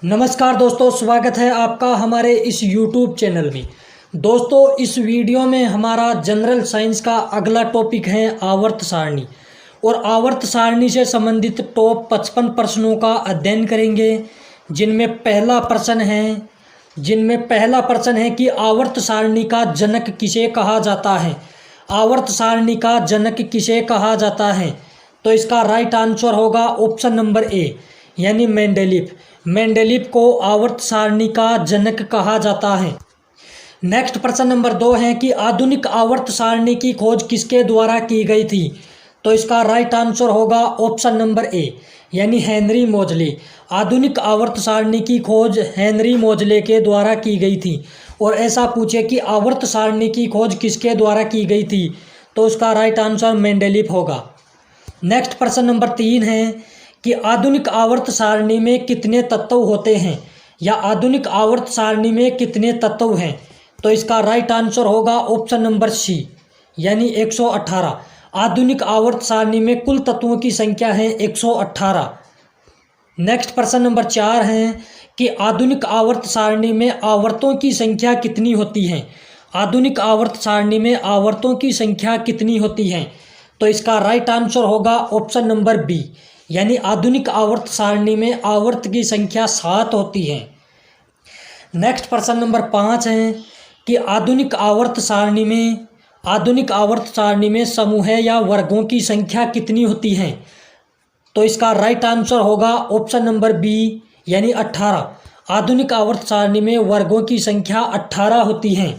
नमस्कार दोस्तों, स्वागत है आपका हमारे इस YouTube चैनल में। दोस्तों, इस वीडियो में हमारा जनरल साइंस का अगला टॉपिक है आवर्त सारणी। और आवर्त सारणी से संबंधित टॉप 55 प्रश्नों का अध्ययन करेंगे, जिनमें पहला प्रश्न है कि आवर्त सारणी का जनक किसे कहा जाता है। आवर्त सारणी का जनक किसे कहा जाता है? तो इसका राइट आंसर होगा ऑप्शन नंबर ए, यानी मेंडेलीव। मेंडेलीव को आवर्त सारणी का जनक कहा जाता है। नेक्स्ट प्रश्न नंबर 2 है कि आधुनिक आवर्त सारणी की खोज किसके द्वारा की गई थी। तो इसका राइट आंसर होगा ऑप्शन नंबर ए, यानी हेनरी मोजले। आधुनिक आवर्त सारणी की खोज हेनरी मोजले के द्वारा की गई थी। और ऐसा पूछे कि आवर्त सारणी की खोज किसके द्वारा की गई थी, तो इसका राइट आंसर मेंडेलीव होगा। नेक्स्ट प्रश्न नंबर 3 है कि आधुनिक आवर्त सारणी में कितने तत्व होते हैं, या आधुनिक आवर्त सारणी में कितने तत्व हैं। तो इसका राइट आंसर होगा ऑप्शन नंबर सी, यानी 118। आधुनिक आवर्त सारणी में कुल तत्वों की संख्या है 118। नेक्स्ट प्रश्न नंबर 4 है कि आधुनिक आवर्त सारणी में आवर्तों की संख्या कितनी होती है। आधुनिक आवर्त सारणी में आवर्तों की संख्या कितनी होती है। तो इसका राइट आंसर होगा ऑप्शन नंबर बी, यानी आधुनिक आवर्त सारणी में आवर्त की संख्या 7 होती है। नेक्स्ट प्रश्न नंबर 5 है कि आधुनिक आवर्त सारणी में समूह या वर्गों की संख्या कितनी होती है। तो इसका राइट आंसर होगा ऑप्शन नंबर बी, यानी 18। आधुनिक आवर्त सारणी में वर्गों की संख्या 18 होती है।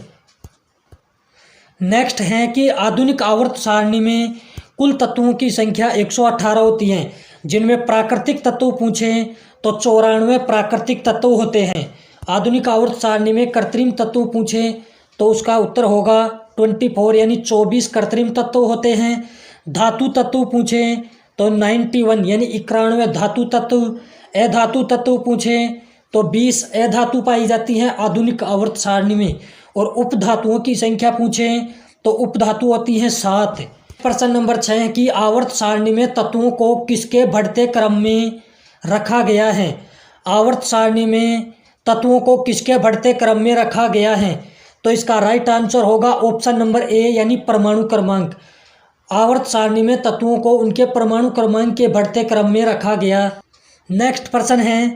नेक्स्ट है कि आधुनिक आवर्त सारणी में कुल तत्वों की संख्या 118 होती है, जिनमें प्राकृतिक तत्व पूछें तो 94 प्राकृतिक तत्व होते हैं। आधुनिक आवर्त सारणी में कृत्रिम तत्व पूछें तो उसका उत्तर होगा 24, यानी 24 कृत्रिम तत्व होते हैं। धातु तत्व पूछें तो 91, यानी 91 धातु तत्व। अधातु तत्व पूछें तो 20 अधातु पाई जाती हैं आधुनिक आवर्त सारणी में। और उपधातुओं की संख्या पूछें तो उपधातु होती हैं 7। प्रश्न नंबर 6 है कि आवर्त सारणी में तत्वों को किसके बढ़ते क्रम में रखा गया है। आवर्त सारणी में तत्वों को किसके बढ़ते क्रम में रखा गया है। तो इसका राइट आंसर होगा ऑप्शन नंबर ए, यानी परमाणु क्रमांक। आवर्त सारणी में तत्वों को उनके परमाणु क्रमांक के बढ़ते क्रम में रखा गया। नेक्स्ट प्रश्न है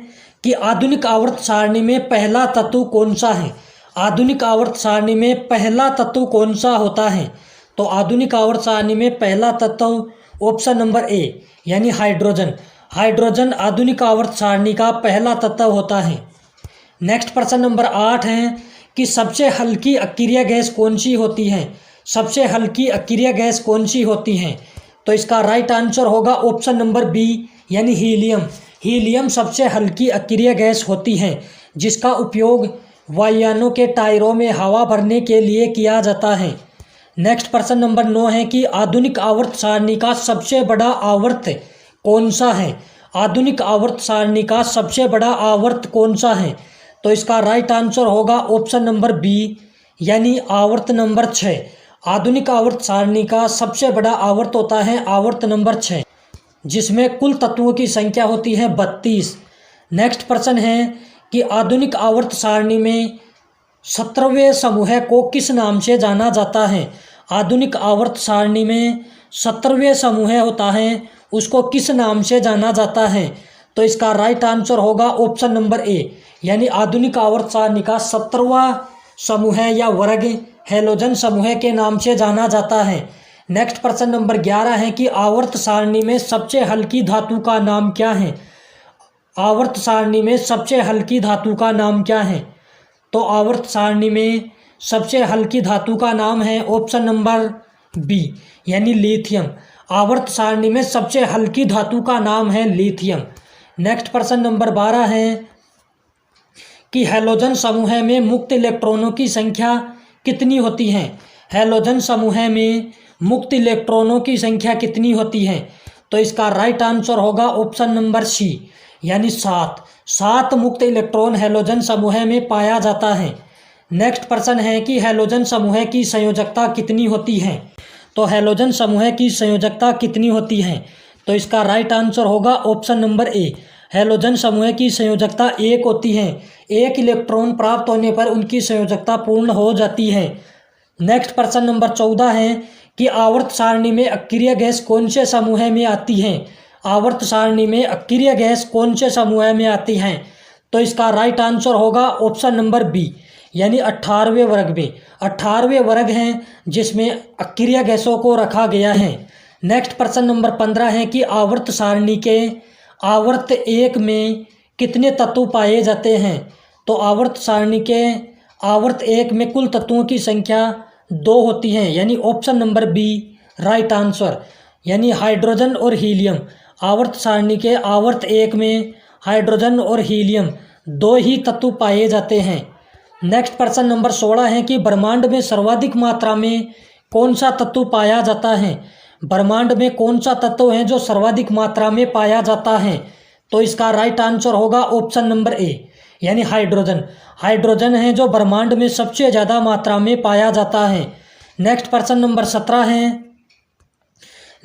कि आधुनिक आवर्त सारणी में पहला तत्व कौन सा है। आधुनिक आवर्त सारणी में पहला तत्व कौन सा होता है। तो आधुनिक आवर्त सारणी में पहला तत्व ऑप्शन नंबर ए, यानी हाइड्रोजन। हाइड्रोजन आधुनिक आवर्त सारणी का पहला तत्व होता है। नेक्स्ट प्रश्न नंबर 8 है कि सबसे हल्की अक्रिय गैस कौन सी होती है। सबसे हल्की अक्रिय गैस कौन सी होती है। तो इसका राइट आंसर होगा ऑप्शन नंबर बी, यानी हीलियम। हीलियम सबसे हल्की अक्रिय गैस होती है, जिसका उपयोग वायुयानों के टायरों में हवा भरने के लिए किया जाता है। नेक्स्ट प्रश्न नंबर 9 है कि आधुनिक आवर्त सारणी का सबसे बड़ा आवर्त कौन सा है। आधुनिक आवर्त सारणी का सबसे बड़ा आवर्त कौन सा है। तो इसका राइट आंसर होगा ऑप्शन नंबर बी, यानी आवर्त नंबर 6। आधुनिक आवर्त सारणी का सबसे बड़ा आवर्त होता है आवर्त नंबर 6, जिसमें कुल तत्वों की संख्या होती है 32। नेक्स्ट प्रश्न है कि आधुनिक आवर्त सारणी में 17वें समूह को किस नाम से जाना जाता है। आधुनिक आवर्त सारणी में 17वें समूह होता है, उसको किस नाम से जाना जाता है। तो इसका राइट आंसर होगा ऑप्शन नंबर ए, यानी आधुनिक आवर्त सारणी का 17वां समूह या वर्ग हैलोजन समूह के नाम से जाना जाता है। नेक्स्ट प्रश्न नंबर 11 है कि आवर्त सारणी में सबसे हल्की धातु का नाम क्या है। आवर्त सारणी में सबसे हल्की धातु का नाम क्या है। तो आवर्त सारणी में सबसे हल्की धातु का नाम है ऑप्शन नंबर बी, यानी लिथियम। आवर्त सारणी में सबसे हल्की धातु का नाम है लिथियम। नेक्स्ट प्रश्न नंबर 12 है कि हैलोजन समूह में मुक्त इलेक्ट्रॉनों की संख्या कितनी होती है। हैलोजन समूह में मुक्त इलेक्ट्रॉनों की संख्या कितनी होती है। तो इसका राइट आंसर होगा ऑप्शन नंबर सी, यानी 7 मुक्त इलेक्ट्रॉन हैलोजन समूह में पाया जाता है। नेक्स्ट प्रश्न है कि हैलोजन समूह की संयोजकता कितनी होती है। तो हैलोजन समूह की संयोजकता कितनी होती है। तो इसका राइट आंसर होगा ऑप्शन नंबर ए, हैलोजन समूह की संयोजकता 1 होती है। 1 इलेक्ट्रॉन प्राप्त होने पर उनकी संयोजकता पूर्ण हो जाती है। नेक्स्ट प्रश्न नंबर 14 है कि आवर्त सारणी में अक्रिय गैस कौन से समूह में आती है। आवर्त सारणी में अक्रिय गैस कौन से समूह में आती हैं? तो इसका राइट आंसर होगा ऑप्शन नंबर बी, यानी 18वें वर्ग में। 18वें वर्ग हैं जिसमें अक्रिय गैसों को रखा गया है। नेक्स्ट प्रश्न नंबर 15 है कि आवर्त सारणी के आवर्त 1 में कितने तत्व पाए जाते हैं। तो आवर्त सारणी के आवर्त 1 में कुल तत्वों की संख्या 2 होती हैं, यानी option number B right answer, यानी हाइड्रोजन और हीलियम। आवर्त सारणी के आवर्त 1 में हाइड्रोजन और हीलियम 2 ही तत्व पाए जाते हैं। नेक्स्ट प्रश्न नंबर 16 है कि ब्रह्मांड में सर्वाधिक मात्रा में कौन सा तत्व पाया जाता है। ब्रह्मांड में कौन सा तत्व है जो सर्वाधिक मात्रा में पाया जाता है। तो इसका राइट आंसर होगा ऑप्शन नंबर ए, यानी हाइड्रोजन। हाइड्रोजन है जो ब्रह्मांड में सबसे ज़्यादा मात्रा में पाया जाता है। नेक्स्ट प्रश्न नंबर 17 है।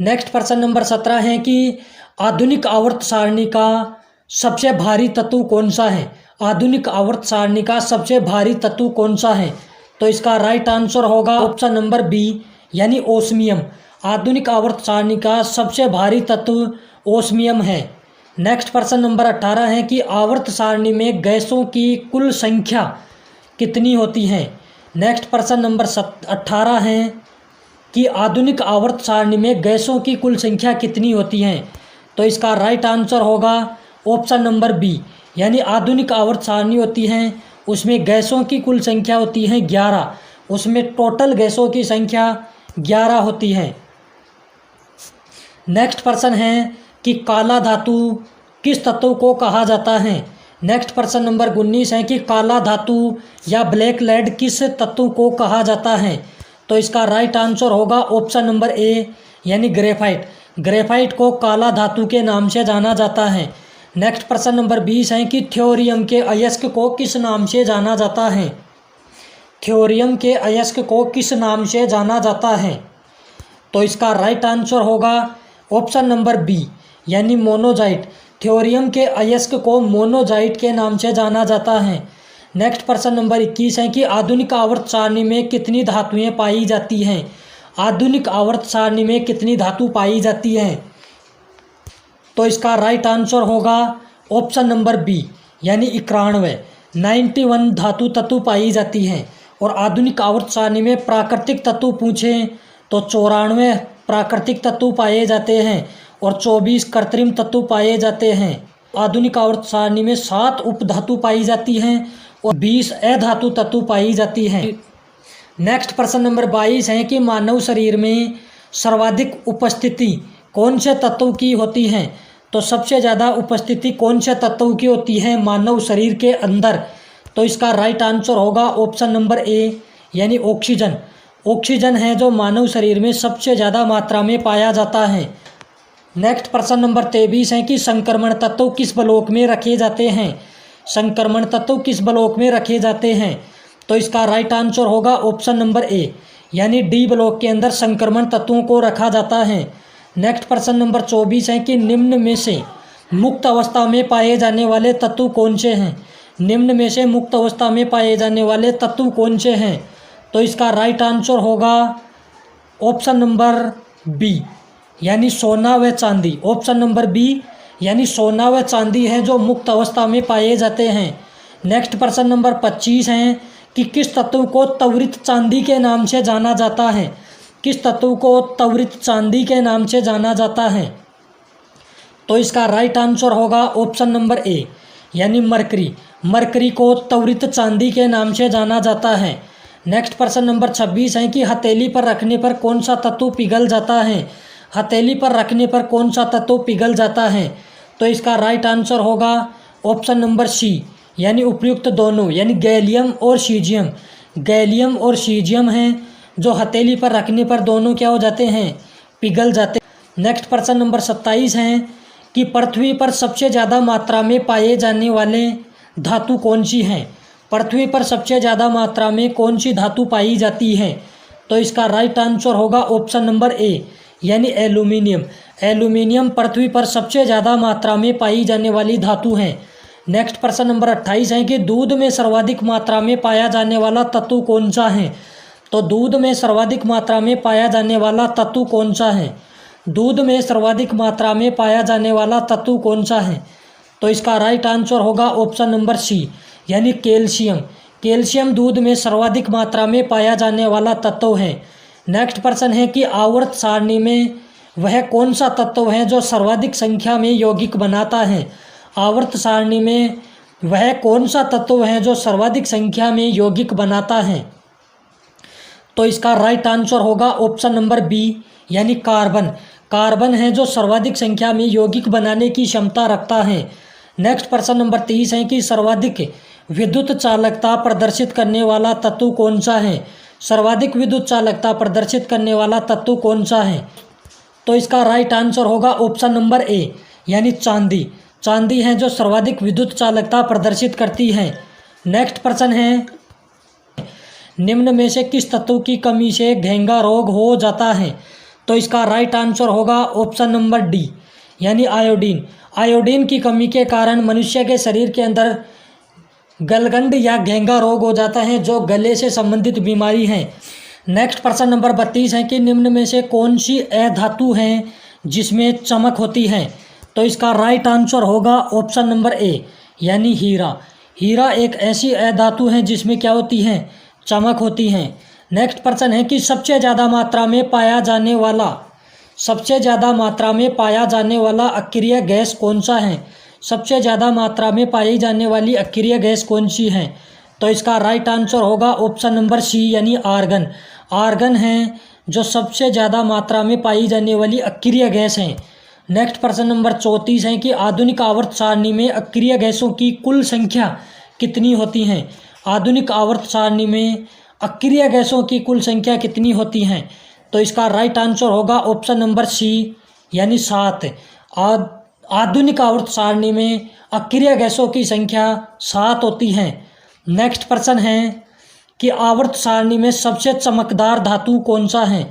नेक्स्ट प्रश्न नंबर 17 है कि आधुनिक आवर्त सारणी का सबसे भारी तत्व कौन सा है। आधुनिक आवर्त सारणी का सबसे भारी तत्व कौन सा है। तो इसका राइट आंसर होगा ऑप्शन नंबर बी, यानी ओस्मियम। आधुनिक आवर्त सारणी का सबसे भारी तत्व ओस्मियम है। नेक्स्ट प्रश्न नंबर 18 है कि आवर्त सारणी में गैसों की कुल संख्या कितनी होती है। नेक्स्ट प्रश्न नंबर 18 है कि आधुनिक आवर्त सारणी में गैसों की कुल संख्या कितनी होती है। तो इसका राइट आंसर होगा ऑप्शन नंबर बी, यानी आधुनिक आवर्त सारणी होती है उसमें गैसों की कुल संख्या होती है 11। उसमें टोटल गैसों की संख्या 11 होती है। नेक्स्ट प्रश्न है कि काला धातु किस तत्व को कहा जाता है। नेक्स्ट प्रश्न नंबर 19 है कि काला धातु या ब्लैक लेड किस तत्व को कहा जाता है। तो इसका राइट आंसर होगा ऑप्शन नंबर ए, यानी ग्रेफाइट। ग्रेफाइट को काला धातु के नाम से जाना जाता है। नेक्स्ट प्रश्न नंबर 20 है कि थ्योरियम के अयस्क को किस नाम से जाना जाता है। थ्योरियम के अयस्क को किस नाम से जाना जाता है। तो इसका राइट आंसर होगा ऑप्शन नंबर बी, यानी मोनोजाइट। थ्योरियम के अयस्क को मोनोजाइट के नाम से जाना जाता है। नेक्स्ट प्रश्न नंबर 21 है कि आधुनिक आवर्त सारणी में कितनी धातुएं पाई जाती हैं। आधुनिक आवर्त सारणी में कितनी धातु पाई जाती हैं। तो इसका राइट आंसर होगा ऑप्शन नंबर बी, यानी 91। 91 धातु तत्व पाई जाती हैं। और आधुनिक आवर्त सारणी में प्राकृतिक तत्व पूछें तो 94 प्राकृतिक तत्व पाए जाते हैं और 24 कृत्रिम तत्व पाए जाते हैं। आधुनिक आवर्त सारणी में 7 उपधातु पाई जाती हैं और 20 अधातु तत्व पाई जाती हैं। नेक्स्ट प्रश्न नंबर 22 है कि मानव शरीर में सर्वाधिक उपस्थिति कौन से तत्व की होती है। तो सबसे ज़्यादा उपस्थिति कौन से तत्व की होती है मानव शरीर के अंदर। तो इसका राइट आंसर होगा ऑप्शन नंबर ए, यानी ऑक्सीजन। ऑक्सीजन है जो मानव शरीर में सबसे ज़्यादा मात्रा में पाया जाता है। नेक्स्ट प्रश्न नंबर 23 है कि संक्रमण तत्व किस ब्लॉक में रखे जाते हैं। संक्रमण तत्व किस ब्लॉक में रखे जाते हैं। तो इसका राइट आंसर होगा ऑप्शन नंबर ए, यानी डी ब्लॉक के अंदर संक्रमण तत्वों को रखा जाता है। नेक्स्ट प्रश्न नंबर 24 है कि निम्न में से मुक्त अवस्था में पाए जाने वाले तत्व कौन से हैं। निम्न में से मुक्त अवस्था में पाए जाने वाले तत्व कौन से हैं। तो इसका राइट आंसर होगा ऑप्शन नंबर बी, यानी सोना व चांदी। ऑप्शन नंबर बी, यानी सोना व चांदी है जो मुक्त अवस्था में पाए जाते हैं। नेक्स्ट प्रश्न नंबर 25 है कि किस तत्व को त्वरित चांदी के नाम से जाना जाता है। किस तत्व को त्वरित चांदी के नाम से जाना जाता है। तो इसका राइट आंसर होगा ऑप्शन नंबर ए, यानी मरकरी। मरकरी को त्वरित चांदी के नाम से जाना जाता है। नेक्स्ट प्रश्न नंबर 26 है कि हथेली पर रखने पर कौन सा तत्व पिघल जाता है। हथेली पर रखने पर कौन सा तत्व पिघल जाता है। तो इसका राइट आंसर होगा ऑप्शन नंबर सी, यानी उपयुक्त दोनों, यानी गैलियम और सीजियम। गैलियम और सीजियम हैं जो हथेली पर रखने पर दोनों क्या हो जाते हैं, पिघल जाते। नेक्स्ट प्रश्न नंबर 27 है कि पृथ्वी पर सबसे ज़्यादा मात्रा में पाए जाने वाले धातु कौन सी हैं। पृथ्वी पर सबसे ज़्यादा मात्रा में कौन सी धातु पाई जाती है। तो इसका राइट आंसर होगा ऑप्शन नंबर ए, यानी एल्यूमिनियम। एल्यूमिनियम पृथ्वी पर सबसे ज़्यादा मात्रा में पाई जाने वाली धातु है। नेक्स्ट प्रश्न नंबर 28 है कि दूध में सर्वाधिक मात्रा में पाया जाने वाला तत्व कौन सा है। तो दूध में सर्वाधिक मात्रा में पाया जाने वाला तत्व कौन सा है। दूध में सर्वाधिक मात्रा में पाया जाने वाला तत्व कौन सा है। तो इसका राइट आंसर होगा ऑप्शन नंबर सी, यानी कैल्शियम। कैल्शियम दूध में सर्वाधिक मात्रा में पाया जाने वाला तत्व है। नेक्स्ट प्रश्न है कि आवर्त सारणी में वह कौन सा तत्व है जो सर्वाधिक संख्या में यौगिक बनाता है। आवर्त सारणी में वह कौन सा तत्व है जो सर्वाधिक संख्या में यौगिक बनाता है। तो इसका राइट आंसर होगा ऑप्शन नंबर बी, यानी कार्बन। कार्बन है जो सर्वाधिक संख्या में यौगिक बनाने की क्षमता रखता है। नेक्स्ट प्रश्न नंबर 30 है कि सर्वाधिक विद्युत चालकता प्रदर्शित करने वाला तत्व कौन सा है। सर्वाधिक विद्युत चालकता प्रदर्शित करने वाला तत्व कौन सा है। तो इसका राइट आंसर होगा ऑप्शन नंबर ए, यानी चांदी। चांदी है जो सर्वाधिक विद्युत चालकता प्रदर्शित करती है। नेक्स्ट प्रश्न है निम्न में से किस तत्व की कमी से घेंगा रोग हो जाता है। तो इसका राइट आंसर होगा ऑप्शन नंबर डी, यानी आयोडीन। आयोडीन की कमी के कारण मनुष्य के शरीर के अंदर गलगंड या घेंगा रोग हो जाता है, जो गले से संबंधित बीमारी है। नेक्स्ट प्रश्न नंबर 32 है कि निम्न में से कौन सी अधातु है जिसमें चमक होती है। तो इसका राइट आंसर होगा ऑप्शन नंबर ए, यानी हीरा। हीरा एक ऐसी अधातु है जिसमें क्या होती है, चमक होती है। नेक्स्ट प्रश्न है कि सबसे ज़्यादा मात्रा में पाया जाने वाला अक्रिय गैस कौन सा है। सबसे ज़्यादा मात्रा में पाई जाने वाली अक्रिय गैस कौन सी है। तो इसका राइट आंसर होगा ऑप्शन नंबर सी, यानी आर्गन। आर्गन है जो सबसे ज़्यादा मात्रा में पाई जाने वाली अक्रिय गैस है। नेक्स्ट प्रश्न नंबर 34 है कि आधुनिक आवर्त सारणी में अक्रिय गैसों की कुल संख्या कितनी होती है। आधुनिक आवर्त सारणी में अक्रिय गैसों की कुल संख्या कितनी होती है। तो इसका राइट आंसर होगा ऑप्शन नंबर सी, यानी 7। आधुनिक आवर्त सारणी में अक्रिय गैसों की संख्या 7 होती है। नेक्स्ट प्रश्न है कि आवर्त सारणी में सबसे चमकदार धातु कौन सा है।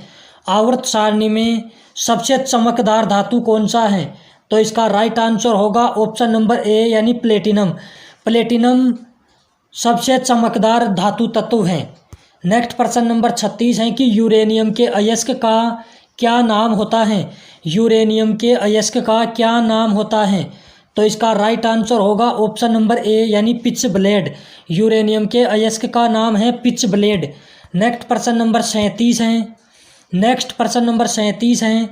आवर्त सारणी में सबसे चमकदार धातु कौन सा है। तो इसका राइट आंसर होगा ऑप्शन नंबर ए, यानी प्लेटिनम। प्लेटिनम सबसे चमकदार धातु तत्व है। नेक्स्ट प्रश्न नंबर 36 है कि यूरेनियम के अयस्क का क्या नाम होता है। यूरेनियम के अयस्क का क्या नाम होता है। तो इसका राइट आंसर होगा ऑप्शन नंबर ए, यानी पिच ब्लेड। यूरेनियम के अयस्क का नाम है पिच ब्लेड। नेक्स्ट प्रश्न नंबर 37 है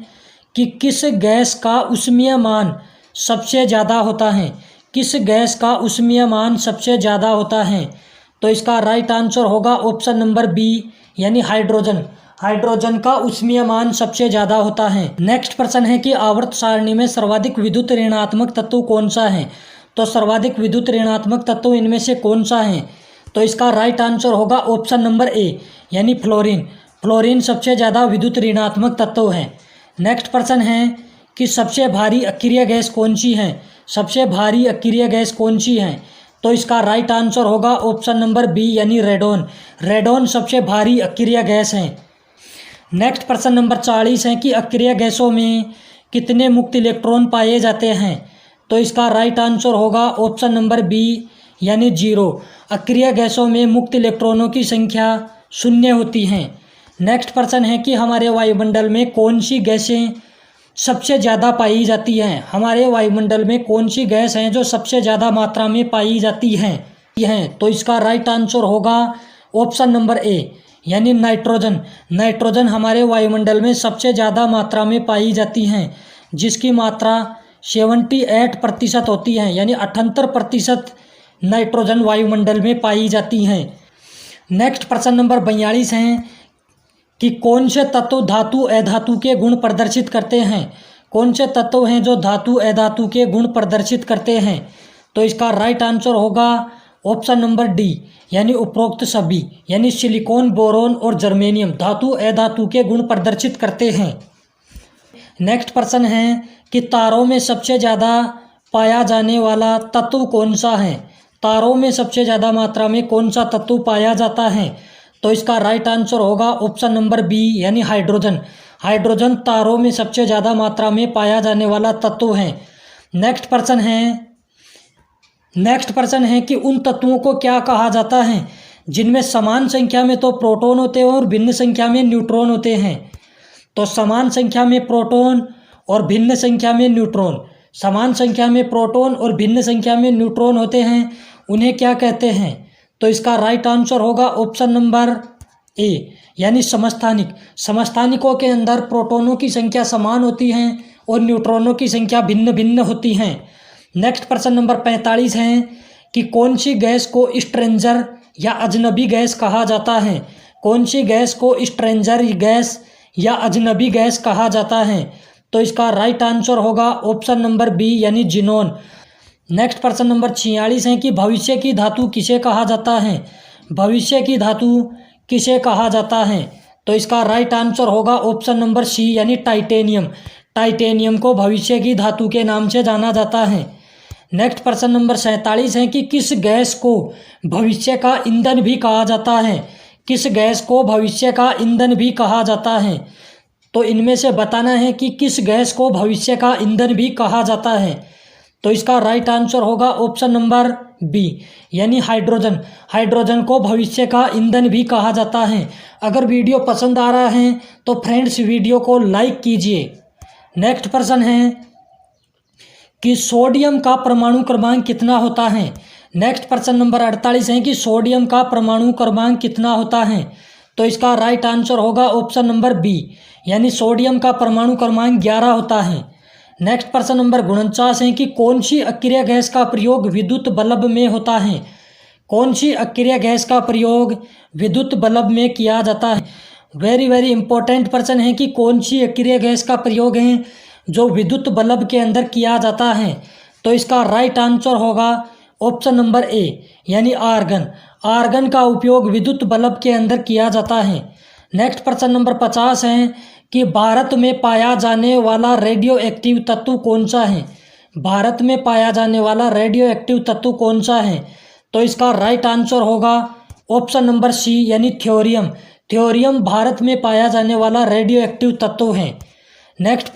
कि किस गैस का ऊष्मीय मान सबसे ज़्यादा होता है। किस गैस का ऊष्मीय मान सबसे ज़्यादा होता है। तो इसका राइट आंसर होगा ऑप्शन नंबर बी, यानी हाइड्रोजन। हाइड्रोजन का ऊष्मीय मान सबसे ज़्यादा होता है। नेक्स्ट प्रश्न है कि आवर्त सारणी में सर्वाधिक विद्युत ऋणात्मक तत्व कौन सा है। तो सर्वाधिक विद्युत ऋणात्मक तत्व इनमें से कौन सा है। तो इसका राइट आंसर होगा ऑप्शन नंबर ए, यानी फ्लोरीन। फ्लोरीन सबसे ज़्यादा विद्युत ऋणात्मक तत्व है। नेक्स्ट प्रश्न है कि सबसे भारी अक्रिय गैस कौन सी है। सबसे भारी अक्रिय गैस कौन सी है। तो इसका राइट आंसर होगा ऑप्शन नंबर बी, यानी रेडोन। रेडोन सबसे भारी अक्रिय गैस है। नेक्स्ट प्रश्न नंबर 40 है कि अक्रिय गैसों में कितने मुक्त इलेक्ट्रॉन पाए जाते हैं। तो इसका राइट आंसर होगा ऑप्शन नंबर बी, यानी 0। अक्रिय गैसों में मुक्त इलेक्ट्रॉनों की संख्या 0 होती है। नेक्स्ट प्रश्न है कि हमारे वायुमंडल में कौन सी गैसें सबसे ज़्यादा पाई जाती हैं। हमारे वायुमंडल में कौन सी गैस है जो सबसे ज़्यादा मात्रा में पाई जाती हैं। तो इसका राइट आंसर होगा ऑप्शन नंबर ए, यानी नाइट्रोजन। नाइट्रोजन हमारे वायुमंडल में सबसे ज़्यादा मात्रा में पाई जाती हैं, जिसकी मात्रा 78% होती है, यानी 78% नाइट्रोजन वायुमंडल में पाई जाती हैं। नेक्स्ट प्रश्न नंबर 42 है कि कौन से तत्व धातु अधातु के गुण प्रदर्शित करते हैं। कौन से तत्व हैं जो धातु अधातु के गुण प्रदर्शित करते हैं। तो इसका राइट आंसर होगा ऑप्शन नंबर डी, यानी उपरोक्त सभी, यानी सिलिकॉन, बोरोन और जर्मेनियम धातु अधातु के गुण प्रदर्शित करते हैं। नेक्स्ट प्रश्न है कि तारों में सबसे ज़्यादा पाया जाने वाला तत्व कौन सा है। तारों में सबसे ज़्यादा मात्रा में कौन सा तत्व पाया जाता है। तो इसका राइट आंसर होगा ऑप्शन नंबर बी यानी हाइड्रोजन। हाइड्रोजन तारों में सबसे ज़्यादा मात्रा में पाया जाने वाला तत्व है। नेक्स्ट प्रश्न है कि उन तत्वों को क्या कहा जाता है जिनमें समान संख्या में तो प्रोटॉन होते हैं और भिन्न संख्या में न्यूट्रॉन होते हैं। तो समान संख्या में प्रोटॉन और भिन्न संख्या में न्यूट्रॉन, समान संख्या में प्रोटॉन और भिन्न संख्या में न्यूट्रॉन होते हैं, उन्हें क्या कहते हैं? तो इसका राइट आंसर होगा ऑप्शन नंबर ए यानी समस्थानिक। समस्थानिकों के अंदर प्रोटॉनों की संख्या समान होती है और न्यूट्रॉनों की संख्या भिन्न भिन्न होती हैं। नेक्स्ट प्रश्न नंबर 45 है कि कौन सी गैस को स्ट्रेंजर या अजनबी गैस कहा जाता है? कौन सी गैस को स्ट्रेंजर गैस या अजनबी गैस कहा जाता है? तो इसका राइट आंसर होगा ऑप्शन नंबर बी यानी जिनोन। नेक्स्ट प्रश्न नंबर 46 है कि भविष्य की धातु किसे कहा जाता है? भविष्य की धातु किसे कहा जाता है? तो इसका राइट आंसर होगा ऑप्शन नंबर सी यानी टाइटेनियम। टाइटेनियम को भविष्य की धातु के नाम से जाना जाता है। नेक्स्ट प्रश्न नंबर 47 है कि किस गैस को भविष्य का ईंधन भी कहा जाता है? किस गैस को भविष्य का ईंधन भी कहा जाता है? तो इनमें से बताना है कि किस गैस को भविष्य का ईंधन भी कहा जाता है। तो इसका राइट आंसर होगा ऑप्शन नंबर बी यानी हाइड्रोजन। हाइड्रोजन को भविष्य का ईंधन भी कहा जाता है। अगर वीडियो पसंद आ रहा है तो फ्रेंड्स वीडियो को लाइक कीजिए। नेक्स्ट प्रश्न है कि सोडियम का परमाणु क्रमांक कितना होता है? नेक्स्ट प्रश्न नंबर 48 है कि सोडियम का परमाणु क्रमांक कितना होता है? तो इसका राइट आंसर होगा ऑप्शन नंबर बी यानी सोडियम का परमाणु क्रमांक 11 होता है। नेक्स्ट प्रश्न नंबर 49 है कि कौन सी अक्रिय गैस का प्रयोग विद्युत बल्ब में होता है? कौन सी अक्रिय गैस का प्रयोग विद्युत बल्ब में किया जाता है? वेरी वेरी इंपॉर्टेंट प्रश्न है कि कौन सी अक्रिय गैस का प्रयोग है जो विद्युत बल्ब के अंदर किया जाता है? तो इसका राइट आंसर होगा ऑप्शन नंबर ए यानी आर्गन। आर्गन का उपयोग विद्युत बल्ब के अंदर किया जाता है। नेक्स्ट प्रश्न नंबर 50 है कि भारत में पाया जाने वाला रेडियो एक्टिव तत्व कौन सा है? भारत में पाया जाने वाला रेडियो एक्टिव तत्व कौन सा है? तो इसका राइट आंसर होगा ऑप्शन नंबर सी यानी थ्योरियम। थ्योरियम भारत में पाया जाने वाला रेडियो एक्टिव तत्व है। नेक्स्ट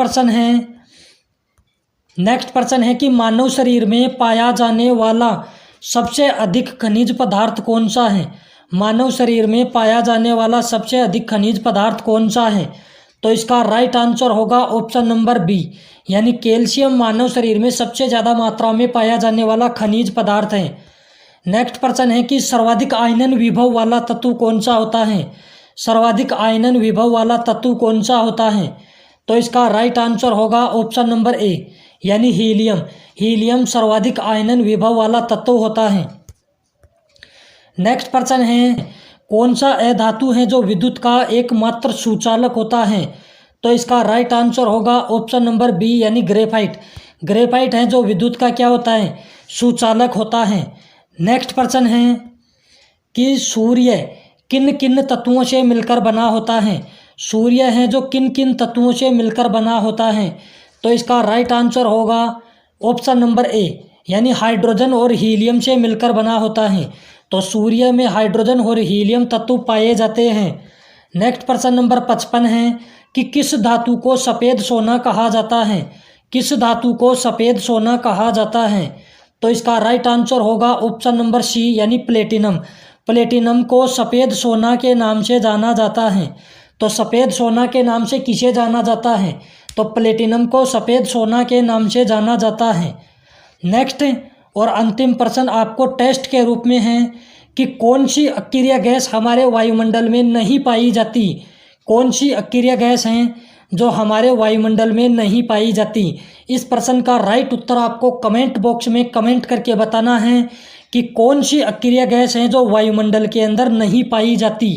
प्रश्न है कि मानव शरीर में पाया जाने वाला सबसे अधिक खनिज पदार्थ कौन सा है? मानव शरीर में पाया जाने वाला सबसे अधिक खनिज पदार्थ कौन सा है? तो इसका राइट आंसर होगा ऑप्शन नंबर बी यानी कैल्शियम मानव शरीर में सबसे ज़्यादा मात्रा में पाया जाने वाला खनिज पदार्थ है। नेक्स्ट प्रश्न है कि सर्वाधिक आयनन विभव वाला तत्व कौन सा होता है? सर्वाधिक आयनन विभव वाला तत्व कौन सा होता है? तो इसका राइट आंसर होगा ऑप्शन नंबर ए यानी हीलियम। हीलियम सर्वाधिक आयनन विभव वाला तत्व होता है। नेक्स्ट प्रश्न है कौन सा अधातु है जो विद्युत का एकमात्र सुचालक होता है? तो इसका राइट आंसर होगा ऑप्शन नंबर बी यानी ग्रेफाइट। ग्रेफाइट है जो विद्युत का क्या होता है? सुचालक होता है। नेक्स्ट प्रश्न है कि सूर्य किन किन तत्वों से मिलकर बना होता है? सूर्य है जो किन किन तत्वों से मिलकर बना होता है? तो इसका राइट आंसर होगा ऑप्शन नंबर ए यानी हाइड्रोजन और हीलियम से मिलकर बना होता है। तो सूर्य में हाइड्रोजन और हीलियम तत्व पाए जाते हैं। नेक्स्ट प्रश्न नंबर 55 है कि किस धातु को सफ़ेद सोना कहा जाता है? किस धातु को सफ़ेद सोना कहा जाता है? तो इसका राइट आंसर होगा ऑप्शन नंबर सी यानी प्लेटिनम। प्लेटिनम को सफ़ेद सोना के नाम से जाना जाता है। तो सफ़ेद सोना के नाम से किसे जाना जाता है? तो प्लेटिनम को सफ़ेद सोना के नाम से जाना जाता है। नेक्स्ट और अंतिम प्रश्न आपको टेस्ट के रूप में है कि कौन सी अक्रिय गैस हमारे वायुमंडल में नहीं पाई जाती? कौन सी अक्रिय गैस हैं जो हमारे वायुमंडल में नहीं पाई जाती? इस प्रश्न का राइट उत्तर आपको कमेंट बॉक्स में कमेंट करके बताना है कि कौन सी अक्रिय गैस हैं जो वायुमंडल के अंदर नहीं पाई जाती।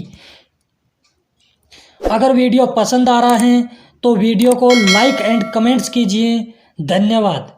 अगर वीडियो पसंद आ रहा है तो वीडियो को लाइक एंड कमेंट्स कीजिए। धन्यवाद।